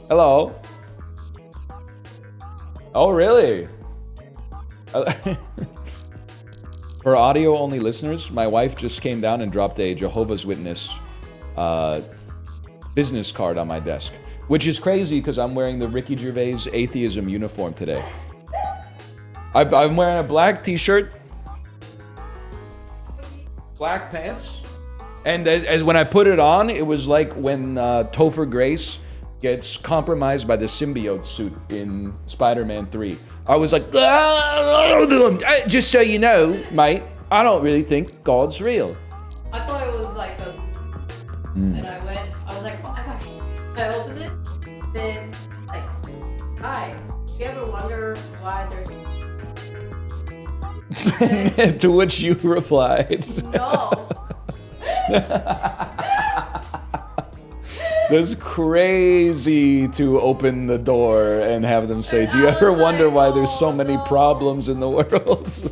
Hello. Oh, really? For audio-only listeners, my wife just came down and dropped a Jehovah's Witness business card on my desk. Which is crazy because I'm wearing the Ricky Gervais atheism uniform today. I'm wearing a black t-shirt, black pants, and as when I put it on, it was like when Topher Grace gets compromised by the symbiote suit in Spider-Man 3. I was like, just so you know, mate, I don't really think God's real. I thought it was like a... And I was like, oh my gosh. I opened it, then like, guys, you ever wonder why there's... To which you replied, No. that's crazy to open the door and have them say, do you ever wonder why there's so many problems in the world?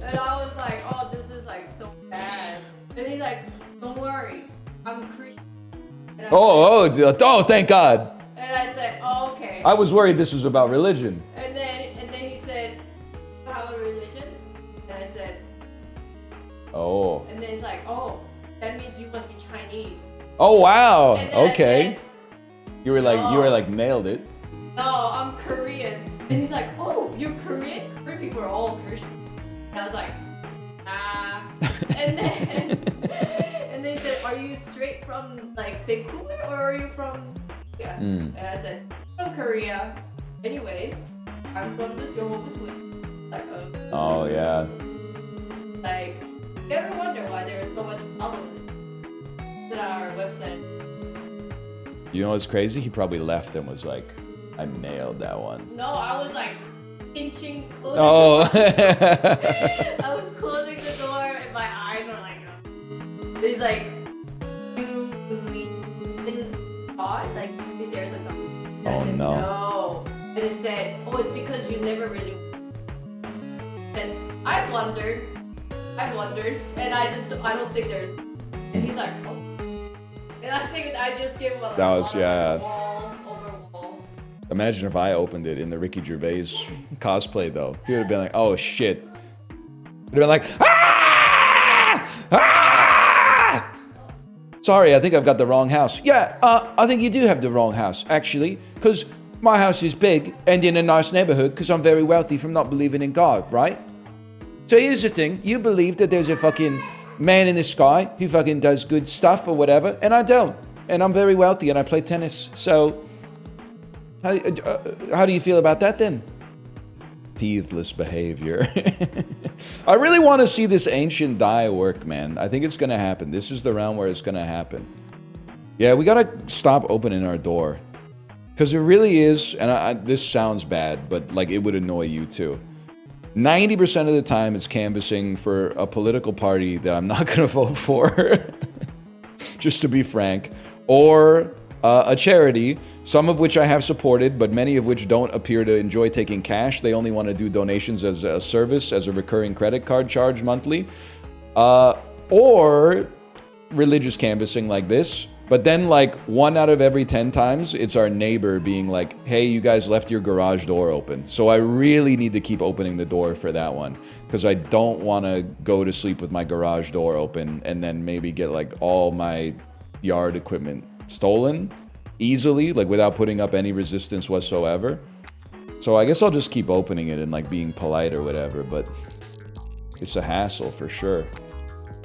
And I was like, oh, this is like so bad. And he's like, don't worry, I'm Christian. Oh, thank God. And I said, oh, okay. I was worried this was about religion. And then he said, you have a religion? And I said, Oh. and then he's like, oh, that means you must be Chinese. Oh, wow. And then Okay. I said, You were like nailed it. no, I'm Korean. And he's like, oh, you're Korean? Korean people are all Christian. And I was like, nah. And then he said, are you straight from like Vancouver or are you from Korea? And I said, from Korea. Anyways, I'm from the Jehovah's Witness. Like, Oh, yeah. like, you ever wonder why there is so much problems with our website? You know what's crazy? He probably left and was like, I nailed that one. No, I was like pinching, closing Oh. I was closing the door and my eyes were like, he's like, you believe in God? Like, if there's a God? And I said, no. No. And it said, oh, it's because you never really... And I wondered, and I don't think there's... And he's like, oh. And I think I just gave him a That was, yeah. wall over wall. Imagine if I opened it in the Ricky Gervais cosplay, though. He would have been like, oh, shit. He would have been like, ah! Ah! Sorry, I think I've got the wrong house. Yeah, I think you do have the wrong house, actually. Because my house is big and in a nice neighborhood because I'm very wealthy from not believing in God, right? So here's the thing. You believe that there's a fucking man in the sky who fucking does good stuff or whatever, and I don't. And I'm very wealthy and I play tennis. So how do you feel about that then? Teethless behavior. I really want to see this ancient die work, man. I think it's going to happen. This is the round where it's going to happen. Yeah, we got to stop opening our door. Because it really is, and this sounds bad, but like it would annoy you too. 90% of the time it's canvassing for a political party that I'm not going to vote for, just to be frank, or a charity, some of which I have supported, but many of which don't appear to enjoy taking cash. They only want to do donations as a service, as a recurring credit card charge monthly, or religious canvassing like this. But then like 1 out of every 10 times, it's our neighbor being like, hey, you guys left your garage door open. So I really need to keep opening the door for that one because I don't want to go to sleep with my garage door open and then maybe get like all my yard equipment stolen easily, like without putting up any resistance whatsoever. So I guess I'll just keep opening it and like being polite or whatever, but it's a hassle for sure.